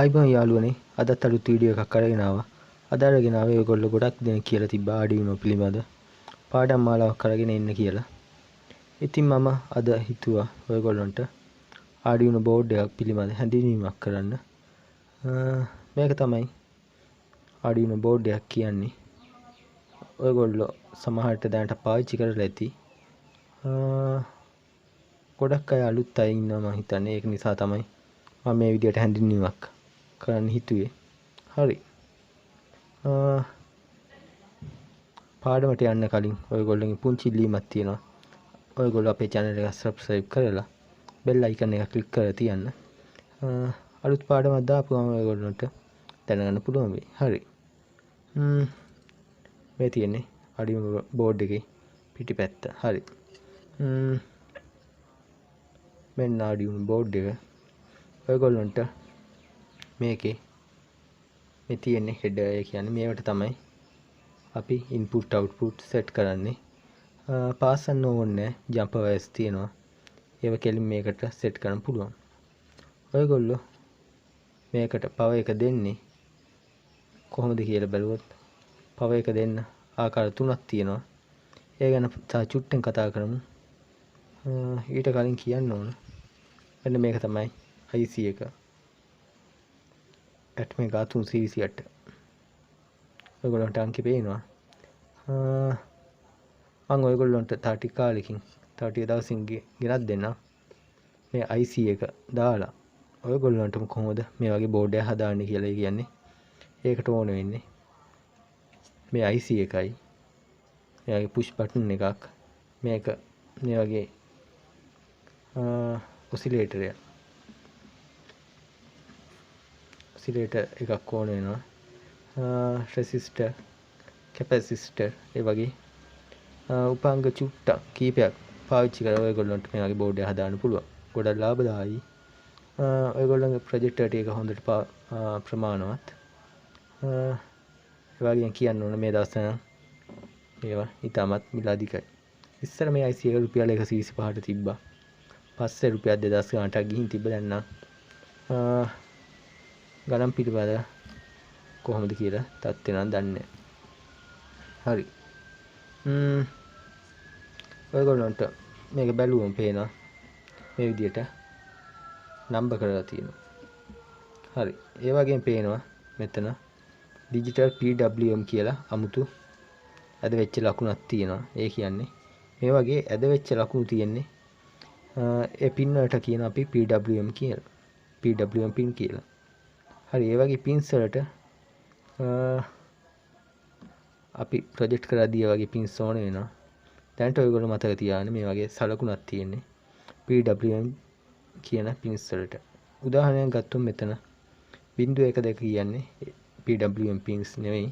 ආයිබෝන් යාළුවනේ අදත් අලුත් වීඩියෝ එකක් අරගෙන ආවා. අද අරගෙන ආවේ ඔයගොල්ලෝ ගොඩක් දෙනෙක් කියලා තිබ්බා Arduino පිළිබඳ පාඩම් මාලාවක් අරගෙන එන්න කියලා. ඉතින් මම අද හිතුවා ඔයගොල්ලන්ට Arduino board එකක් පිළිබඳ හැඳින්වීමක් කරන්න. මේක තමයි Arduino board එකක් කියන්නේ. ඔයගොල්ලෝ සමහරට දැනට පාවිච්චි කරලා ඇති. ගොඩක් අය අලුත් අය ඉන්නවා මම හිතන්නේ. ඒක නිසා තමයි මම මේ විදියට හැඳින්වීමක් කරන්න හිතුවේ. හරි. පාඩමට යන්න කලින් ඔයගොල්ලෝගේ පුංචි ඉල්ලීමක් තියෙනවා. ඔයගොල්ලෝ අපේ channel එක subscribe කරලා bell icon එක click කරලා තියන්න. අලුත් පාඩමක් දාපුවම ඔයගොල්ලන්ට දැනගන්න පුළුවන් වෙයි. හරි. මේ තියෙන්නේ Arduino board එකේ පිටිපැත්ත. හරි. මෙන්න Arduino board එක. ඔයගොල්ලන්ට මේකේ මේ තියෙන්නේ header එක කියන්නේ මේවට තමයි අපි input output set කරන්නේ. පාසන්න ඕනේ jumper wires තියෙනවා. ඒව කෙලින් මේකට set කරන්න පුළුවන්. ඔයගොල්ලෝ මේකට power එක දෙන්නේ කොහොමද කියලා බැලුවොත් power එක දෙන්න ආකාර තුනක් තියෙනවා. ඒ ගැන චුට්ටෙන් කතා කරමු. ඊට කලින් කියන්න ඕන මෙන්න මේක තමයි IC එක. Atmega 328. ඔයගොල්ලන්ට අංකෙ පේනවා. මම ඔයගොල්ලන්ට තාටි කාලෙකින් තාටි දවසින් ගෙනත් දෙන්න මේ IC එක දාලා ඔයගොල්ලන්ට කොහොමද මේ වගේ බෝඩ් එකක් හදාන්නේ කියලා කියන්නේ. ඒකට ඕන වෙන්නේ මේ IC එකයි. මේ වගේ push button එකක්. මේක මේ වගේ oscillator එකක් ඕන වෙනවා. resistor, capacitor ඒ වගේ උපාංග චුට්ටක් කීපයක් පාවිච්චි කරලා ඔයගොල්ලන්ට මේ වගේ බෝඩ් එකක් හදාන්න පුළුවන්. ගොඩක් ලාභදායී. ඔයගොල්ලන්ගේ ප්‍රොජෙක්ටර් එක හොඳට ප්‍රමාණවත්. ඒ වගේම කියන්න ඕන මේ දවස්වල මේවා ඉතාමත් මිල අධිකයි. ඉස්සර මේ IC එක රුපියල් 125ට තිබ්බා. පස්සේ රුපියල් 2000 ගානටක් ගිහින් තිබ්බ. දැන් නම් ගණන් පිළිබඳ කොහොමද කියලා තත්ත්වය නම් දන්නේ නැහැ. හරි. ඔයගොල්ලන්ට මේක බැලුවම පේනවා මේ විදියට නම්බර් කරලා තියෙනවා. හරි. ඒ වගේම පේනවා මෙතන digital PWM කියලා අමුතු ඇද වෙච්ච ලකුණක් තියෙනවා. ඒ කියන්නේ මේ වගේ ඇද වෙච්ච ලකුණු තියෙන්නේ ඒ පින් වලට කියන අපි PWM කියලා. PWM පින් කියලා. හරි. ඒ වගේ පින්ස් වලට අපි ප්‍රොජෙක්ට් කරද්දී ඒ වගේ පින්ස් ඕන වෙනවා. දැනට ඔයගොල්ලෝ මතක තියාගන්න මේ වගේ සලකුණක් තියෙන්නේ PWM කියන පින්ස් වලට. උදාහරණයක් ගත්තොත් මෙතන 0.1 කියන්නේ PWM පින්ස් නෙවෙයි.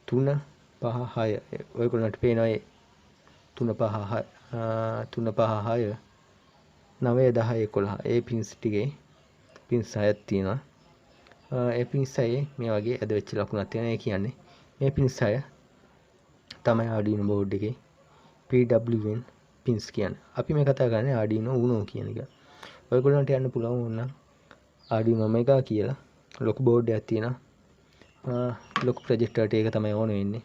3 5 6 ඔයගොල්ලන්ට පේනවා ඒ 3 5 6 3 5 6 9 10 11 ඒ පින්ස් ටිකේ පින්ස් 6ක් තියෙනවා. ඒ පින්ස් 6 මේ වගේ ඇද වෙච්ච ලකුණක් තියෙනවා. ඒ කියන්නේ මේ පින්ස් 6 තමයි Arduino board එකේ PWM pins කියන්නේ. අපි මේ කතා කරන්නේ Arduino Uno කියන එක. ඔයගොල්ලන්ට යන්න පුළුවන් ඕන Arduino Mega කියලා ලොකු බෝඩ් එකක් තියෙනවා. ලොකු ප්‍රොජෙක්ටර් එක තමයි ඕන වෙන්නේ.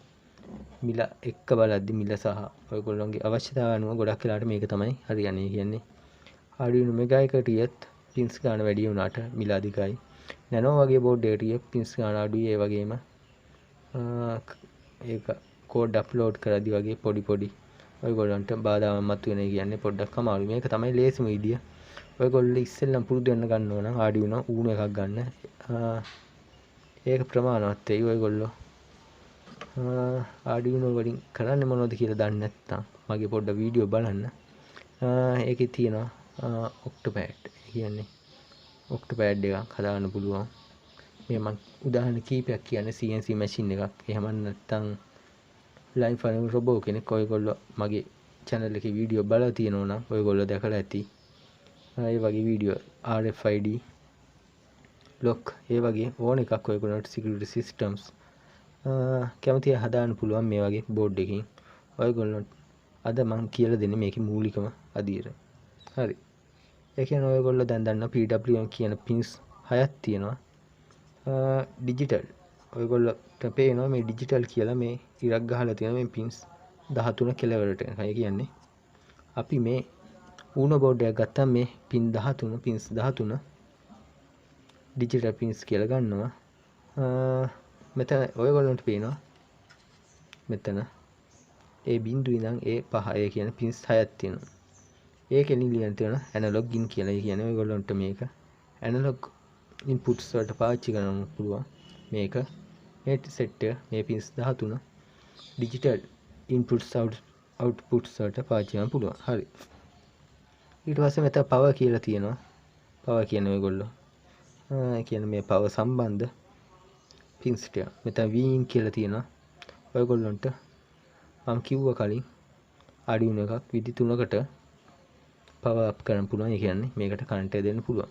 මිල එක්ක බලද්දි මිල සහ ඔයගොල්ලන්ගේ අවශ්‍යතාවය අනුව ගොඩක් වෙලාට මේක තමයි හරියන්නේ කියන්නේ. Arduino Mega එකට ගියත් pins ගන්න වැඩි වුණාට මිල අධිකයි. Nano වගේ බෝඩ් එකකට ගියත් pins ගන්න අඩුයි. ඒ වගේම ඒක කෝඩ් අප්ලෝඩ් කරද්දි වගේ පොඩි ඔයගොල්ලන්ට බාධාවක් මතුවෙන කියන්නේ පොඩ්ඩක් අමාරුයි. මේක තමයි ලේසිම විදිය. ඔයගොල්ලෝ ඉස්සෙල්ලම පුරුදු වෙන්න ගන්න ඕන Arduino Uno එකක් ගන්න. ඒක ප්‍රමාණවත් වෙයි. ඔයගොල්ලෝ Arduino වලින් කරන්නේ මොනවද කියලා දන්නේ නැත්නම් මගේ පොඩ්ඩ වීඩියෝ බලන්න. ඒකේ තියෙනවා Octopad. කියන්නේ Octopad එකක් හදාගන්න පුළුවන්. මේ මම උදාහරණ කීපයක් කියන්නේ CNC machine එකක්. එහෙම නැත්නම් line farming robot කෙනෙක්. ඔයගොල්ලෝ මගේ channel එකේ වීඩියෝ බලලා තියෙනවා නම් ඔයගොල්ලෝ දැකලා ඇති. ඒ වගේ වීඩියෝ RFID lock ඒ වගේ ඕන එකක් ඔයගොල්ලන්ට security systems කැමති හදාන්න පුළුවන් මේ වගේ බෝඩ් එකකින්. ඔයගොල්ලන්ට අද මම කියලා දෙන්නේ මේකේ මූලිකම අදියර. හරි. ඒ කියන්නේ ඔයගොල්ලෝ දැන් දන්න PWM කියන pins 6ක් තියෙනවා. ඩිජිටල් ඔයගොල්ලන්ට පේනවා මේ ඩිජිටල් කියලා මේ ඉරක් ගහලා තියෙන මේ පින්ස් 13 කෙලවරට එනකයි කියන්නේ. අපි මේ Uno board එකක් ගත්තාම මේ පින් 13 පින්ස් 13 ඩිජිටල් පින්ස් කියලා ගන්නවා. මෙතන ඔයගොල්ලන්ට පේනවා මෙතන ඒ බිංදුව ඉඳන් ඒ 5 ඒ කියන පින්ස් 6ක් තියෙනවා. ඒකෙන් ලියන්න තියෙනවා ඇනලොග් ඉන් කියලා. ඒ කියන්නේ ඔයගොල්ලන්ට මේක ඇනලොග් ඉන්පුට්ස් වලට පාවිච්චි කරන්න පුළුවන්. මේක මේ සෙට් එක මේ පින්ස් 13 ඩිජිටල් ඉන්පුට්ස් අවුට්පුට්ස් වලට පාවිච්චි කරන්න පුළුවන්. හරි. ඊට පස්සේ මෙතන පවර් කියලා තියෙනවා. පවර් කියන්නේ ඔයගොල්ලෝ කියන්නේ මේ පවර් සම්බන්ධ පින්ස් ටික. මෙතන Vin කියලා තියෙනවා. ඔයගොල්ලන්ට මම කිව්වා කලින් Arduino එකක් විදි 3කට පවර් අප් කරන්න පුළුවන්. ඒ කියන්නේ මේකට කරන්ට් එක දෙන්න පුළුවන්.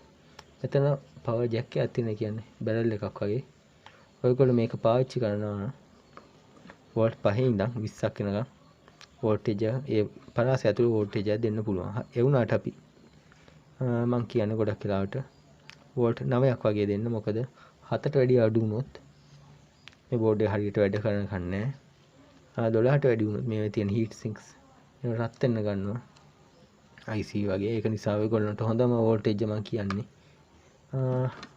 මෙතන පවර් ජැක් එකක් තියෙන කියන්නේ බැරල් එකක් වගේ. ඔයගොල්ලෝ මේක පාවිච්චි කරනවා නම් වෝල්ට් 5 ඉඳන් 20ක් වෙනකම් වෝල්ටේජ් ඒ 50 ඇතුළේ වෝල්ටේජ් එක දෙන්න පුළුවන්. ඒ වුණාට අපි මම කියන්නේ ගොඩක් වෙලාවට වෝල්ට් 9ක් වගේ දෙන්න. මොකද 7ට වැඩිය අඩු වුණොත් මේ බෝඩ් එක හරියට වැඩ කරන්න කන්නේ. 12ට වැඩි වුණොත් මේ තියෙන හීට් සින්ක්ස් ඒක රත් වෙන්න ගන්නවා. IC වගේ. ඒක නිසා ඔයගොල්ලන්ට හොඳම වෝල්ටේජ් මම කියන්නේ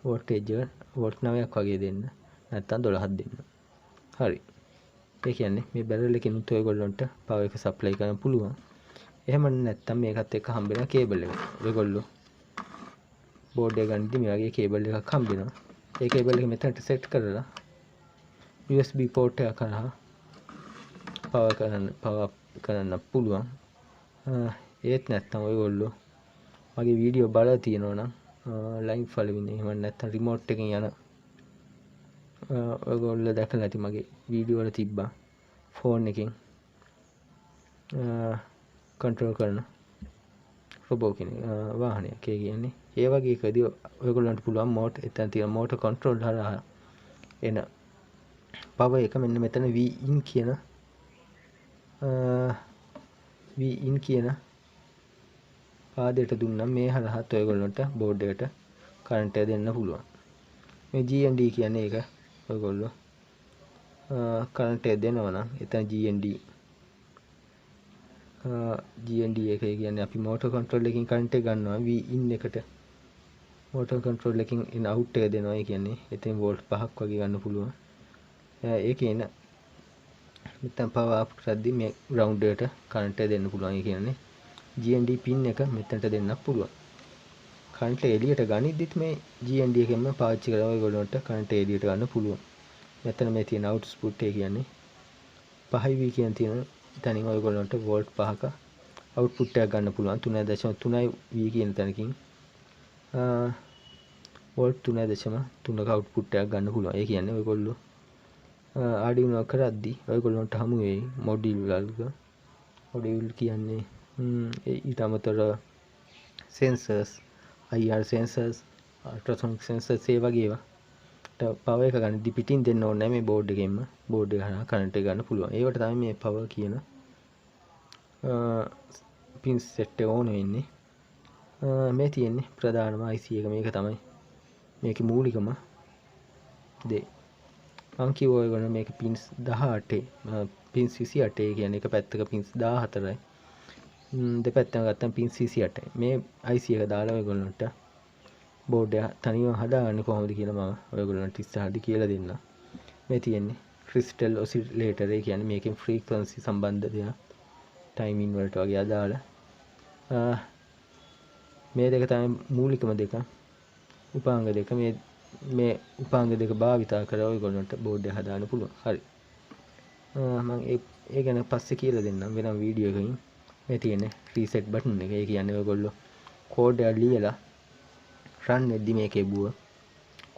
වෝල්ටේජ් වෝල්ට් 9ක් වගේ දෙන්න. නැත්තම් 12ක් දෙන්න. හරි. ඒ කියන්නේ මේ බැරල් එකෙන් උත් ඔයගොල්ලන්ට පවර් එක සප්ලයි කරන්න පුළුවන්. එහෙම නැත්තම් මේකත් එක්ක හම්බෙන කේබල් එක. ඔයගොල්ලෝ බෝඩ් එක ගන්නදී මේ වගේ කේබල් එකක් හම්බෙනවා. ඒ කේබල් එක මෙතනට සෙට් කරලා USB port එක කරා පවර් කරන්න පුළුවන්. ඒත් නැත්තම් ඔයගොල්ලෝ මගේ වීඩියෝ බලලා තියෙනවා නම් ලයිව් ෆලවින්නේ එහෙම නැත්තම් රිමෝට් එකෙන් යන ඔයගොල්ලෝ දැකලා ඇති මගේ වීඩියෝ වල තිබ්බා ෆෝන් එකෙන් කන්ට්‍රෝල් කරන රොබෝ කෙනෙක් වාහනයක්. ඒ කියන්නේ ඒ වගේ එකදී ඔයගොල්ලන්ට පුළුවන් එතන තියෙන මෝටර් කන්ට්‍රෝල් හරහා එන පවර් එක මෙන්න මෙතන Vin කියන පාදයට දුන්නම් මේ හරහත් ඔයගොල්ලන්ට බෝඩ් එකට කරන්ට් එක දෙන්න පුළුවන්. මේ GND කියන්නේ ඒක ඔයගොල්ලෝ කරන්ට් එක දෙනවා නම් එතන GND එක කියන්නේ අපි මෝටර් කන්ට්‍රෝල් එකකින් කරන්ට් එක ගන්නවා Vin එකට මෝටර් කන්ට්‍රෝල් එකකින් ඉන් අවුට් එක දෙනවා. ඒ කියන්නේ එතෙන් වෝල්ට් 5ක් වගේ ගන්න පුළුවන්. ඒකේ එන මෙතන පවර් අප් කරද්දී මේ ග්‍රවුන්ඩ් එකට කරන්ට් එක දෙන්න පුළුවන්. ඒ කියන්නේ GND පින් එක මෙතනට දෙන්නත් පුළුවන්. කරන්ට් එළියට ගනිද්දිත් මේ GND එකෙන්ම පාවිච්චි කරලා ඔයගොල්ලන්ට කරන්ට් එළියට ගන්න පුළුවන්. මෙතන මේ තියෙන අවුට්පුට් එක කියන්නේ 5V කියන තියෙන තැනින් ඔයගොල්ලන්ට වෝල්ට් 5ක අවුට්පුට් එකක් ගන්න පුළුවන්. 3.3V කියන තැනකින් වෝල්ට් 3.3ක අවුට්පුට් එකක් ගන්න පුළුවන්. ඒ කියන්නේ ඔයගොල්ලෝ Arduino කරද්දී ඔයගොල්ලන්ට හමු වෙයි මොඩියුල් කියන්නේ ඊට අමතරව sensors IR sensors ultrasonic sensors ඒ වගේ ඒවා පවර් එක ගන්න පිටින් දෙන්න ඕනේ නැහැ. මේ බෝඩ් එකෙන්ම බෝඩ් එක හරහා කරන්ට් එක ගන්න පුළුවන්. ඒකට තමයි මේ පවර් කියන පින් සෙට් එක ඕන වෙන්නේ. මේ තියෙන්නේ ප්‍රධානම IC එක මේක තමයි මේකේ මූලිකම දේ. මම කිව්වා ඔයගොල්ලෝ මේක පින්ස් 18 පින්ස් 28 ඒ කියන්නේ එක පැත්තක පින්ස් 14යි දෙපැත්තම ගත්තම පින්ස් 28යි. මේ IC එක දාලා ඔයගොල්ලන්ට බෝඩ් එක තනියම හදාගන්නේ කොහොමද කියලා මම ඔයගොල්ලන්ට ඉස්සරහදී කියලා දෙන්නම්. මේ තියෙන්නේ ක්‍රිස්ටල් ඔසිලේටර්. ඒ කියන්නේ මේකෙන් ෆ්‍රීකවන්සි සම්බන්ධ දෙයක් ටයිමින් වලට වගේ අදාළ මේ දෙක තමයි මූලිකම දෙක උපාංග දෙක. මේ උපාංග දෙක භාවිතා කරලා ඔයගොල්ලන්ට බෝඩ් එක හදාන්න පුළුවන්. හරි. මම ඒ ගැන පස්සේ කියලා දෙන්නම් වෙනම වීඩියෝ එකකින්. මේ තියෙන්නේ රීසෙට් බටන් එක. ඒ කියන්නේ ඔයගොල්ලෝ කෝඩ් එක ලියලා රන් වෙද්දි මේකේ බුව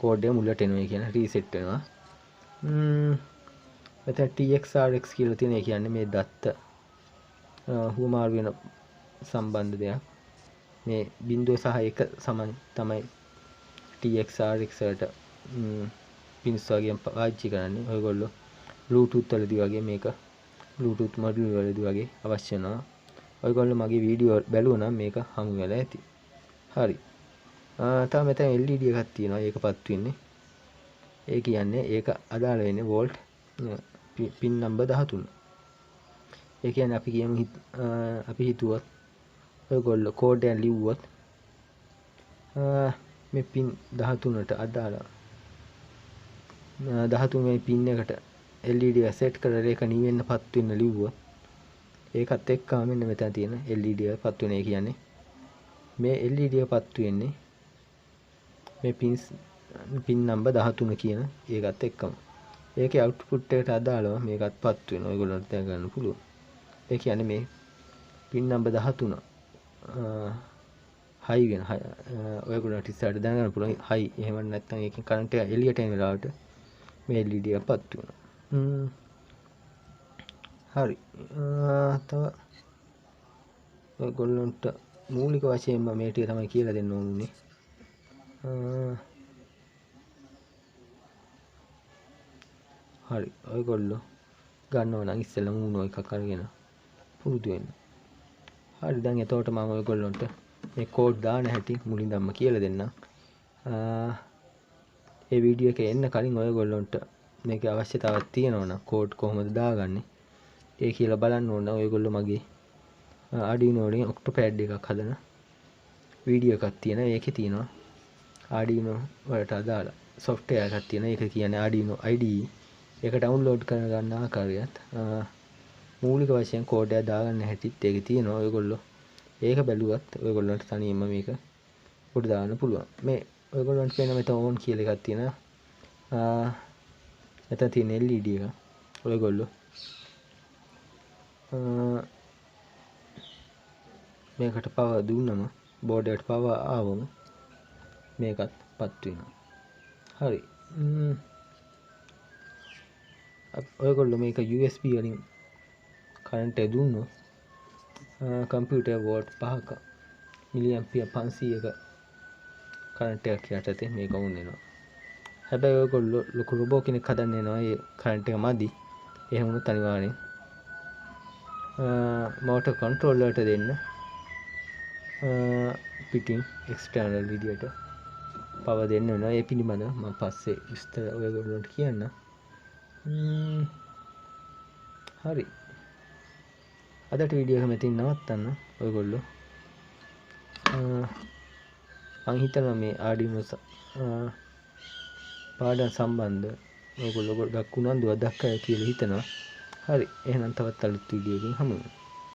කෝඩ් එක මුලට එනවා. ඒ කියන්නේ රීසෙට් වෙනවා. මෙතන TXRX කියලා තියෙන. ඒ කියන්නේ මේ දත්ත හුවමාරු වෙන සම්බන්ධ දෙයක්. මේ 0 සහ 1 සමාන තමයි TXRX වලට පින්ස් වගේ පාවිච්චි කරන්නේ. ඔයගොල්ලෝ Bluetooth වලදී වගේ මේක Bluetooth module වලදී වගේ අවශ්‍ය වෙනවා. ඔයගොල්ලෝ මගේ වීඩියෝ බැලුවා නම් මේක හමු වෙලා ඇති. හරි. තව මෙතන LED එකක් තියෙනවා. ඒක පත් වෙන්නේ ඒ කියන්නේ ඒක අදාළ වෙන්නේ වෝල්ට් පින් නම්බර් 13. ඒ කියන්නේ අපි කියමු අපි හිතුවත් ඔයගොල්ලෝ කෝඩ් එක ලිව්වොත් මේ පින් 13ට අදාළ 13 වෙනි පින් එකට LED එක සෙට් කරලා ඒක නිවෙන්නපත් වෙන්න ලිව්වොත් ඒකත් එක්කම මෙන්න මෙතන තියෙන LED එක පත් වෙන ඒ කියන්නේ මේ LED එක පත් වෙන්නේ මේ පින් නම්බර් 13 කියන ඒකත් එක්කම. ඒකේ අවුට්පුට් එකට අදාළව මේකත් පත් වෙනවා. ඔයගොල්ලන්ට දැන ගන්න පුළුවන්. ඒ කියන්නේ මේ පින් නම්බර් 13 හයි වෙන ඔයගොල්ලන්ට ඉස්සරහට දැන ගන්න පුළුවන් හයි. එහෙම නැත්නම් ඒකෙන් කරන්ට් එක එළියට එන වෙලාවට මේ LED එක පත් වෙනවා. හරි. තව ඔයගොල්ලන්ට මූලික වශයෙන්ම මේ ටික තමයි කියලා දෙන්න ඕනේ. හරි. ඔයගොල්ලෝ ගන්නවා නම් ඉස්සෙල්ලා මූණෝ එකක් අරගෙන පුරුදු වෙන්න. හරි. දැන් එතකොට මම ඔයගොල්ලන්ට මේ කෝඩ් දාන හැටි මුලින්දම කියලා දෙන්නම්. ඒ වීඩියෝ එකේ එන්න කලින් ඔයගොල්ලන්ට මේකේ අවශ්‍යතාවයක් තියෙනවා නම් කෝඩ් කොහොමද දාගන්නේ ඒ කියලා බලන්න ඕන නම් ඔයගොල්ලෝ මගේ Arduino වලින් Octopad එකක් හදන වීඩියෝ එකක් තියෙනවා. ඒකේ තියෙනවා Arduino වලට අදාළ software එකක් තියෙනවා. ඒක කියන්නේ Arduino IDE. ඒක ඩවුන්ලෝඩ් කරගන්න ආකාරයත් මූලික වශයෙන් කෝඩ් එක දාගන්න හැටිත් ඒකේ තියෙනවා. ඔයගොල්ලෝ ඒක බැලුවත් ඔයගොල්ලන්ට තනියම මේක උඩ දාන්න පුළුවන්. මේ ඔයගොල්ලන්ට පේන මෙතන ඕන් කියලා එකක් තියෙනවා. මෙතන තියෙන LED එක ඔයගොල්ලෝ මේකට පවර් දුන්නම බෝඩ් එකට පවර් ආවම මේකත් පත් වෙනවා. හරි. ඔයගොල්ලෝ මේක USB වලින් කරන්ට් එක දුන්නොත් කම්පියුටර් වෝල්ට් 5ක මිලි ඇම්පියර් 500ක කරන්ට් එකක් යටතේ මේක වුන් වෙනවා. හැබැයි ඔයගොල්ලෝ ලොකු රොබෝ කෙනෙක් හදන්න යනවා ඒ කරන්ට් එක මදි. එහෙම වුණොත් අනිවාර්යෙන් මෝටර් කන්ට්‍රෝලර් එකට දෙන්න පිටින් එක්ස්ටර්නල් විදියට පවර් දෙන්න වෙනවා. ඒ පිළිබඳව මම පස්සේ විස්තර ඔයගොල්ලන්ට කියන්න. හරි. අදට වීඩියෝ එක මෙතන නවත්තන්න. ඔයගොල්ලෝ මම හිතනවා මේ Arduino පාඩම් සම්බන්ධ ඔයගොල්ලෝ ගොඩක් උනන්දුවක් දක්වයි කියලා හිතනවා. හරි. එහෙනම් තවත් අලුත් වීඩියෝ එකකින් හමු වෙමු.